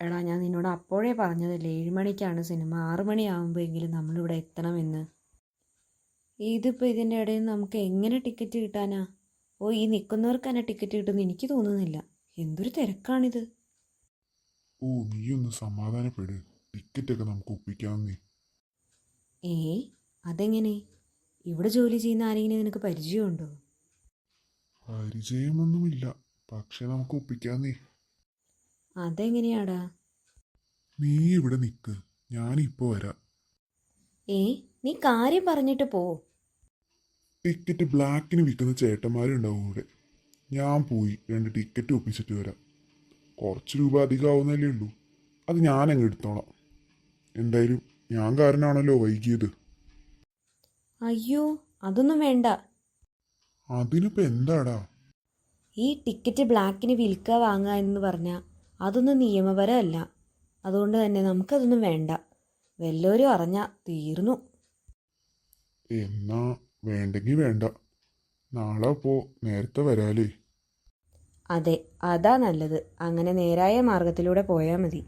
എടാ, ഞാൻ നിന്നോട് അപ്പോഴേ പറഞ്ഞതല്ലേ 7 മണിക്കാണ് സിനിമ, 6 മണിയാകുമ്പോഴെങ്കിലും നമ്മളിവിടെ എത്തണമെന്ന്. ഇതിപ്പോൾ ഇതിൻ്റെ ഇടയിൽ നമുക്ക് എങ്ങനെ ടിക്കറ്റ് കിട്ടാനാ? ഈ നിൽക്കുന്നവർക്ക് തന്നെ ടിക്കറ്റ് കിട്ടുമെന്ന് എനിക്ക് തോന്നുന്നില്ല. എന്തൊരു തിരക്കാണിത്. നീയൊന്ന് സമാധാനപ്പെട്. ടിക്കറ്റൊക്കെ നമുക്ക് ഒപ്പിക്കാമെന്നേ. അതെങ്ങനെ? ഇവിടെ ജോലി ചെയ്യുന്ന ആരെങ്കിലും നിനക്ക് പരിചയമുണ്ടോ? പരിചയമൊന്നുമില്ല, പക്ഷെ നമുക്ക് ഒപ്പിക്കാന്നേ. അതെങ്ങനെയാടാ? നീ ഇവിടെ നിൽക്ക്, ഞാനിപ്പോൾ വരാം. നീ കാര്യം പറഞ്ഞിട്ട് പോ. ടിക്കറ്റ് ബ്ലാക്കിന് വിൽക്കുന്ന ചേട്ടന്മാരുണ്ടാവും ഇവിടെ. ഞാൻ പോയി 2 ടിക്കറ്റ് ഒപ്പിച്ചിട്ട് വരാം. കുറച്ച് രൂപ അധികമാവുന്നല്ലേ ഉള്ളൂ, അത് ഞാനങ്ങ് എടുത്തോളാം. എന്തായാലും ഞാൻ കാരനാണല്ലോ വൈകിയത്. അയ്യോ, അതൊന്നും വേണ്ട. അതിനിപ്പോൾ എന്താടാ? ഈ ടിക്കറ്റ് ബ്ലാക്കിന് വിൽക്കുക വാങ്ങുക എന്ന് പറഞ്ഞാൽ അതൊന്നും നിയമപരമല്ല. അതുകൊണ്ട് തന്നെ നമുക്കതൊന്നും വേണ്ട. വല്ലവരും അറിഞ്ഞാൽ തീർന്നു. എന്നാ വേണ്ടെങ്കിൽ വേണ്ട. നാളെ അപ്പോൾ നേരത്തെ വരാലേ. അതെ, അതാ നല്ലത്. അങ്ങനെ നേരായ മാർഗത്തിലൂടെ പോയാൽ മതി.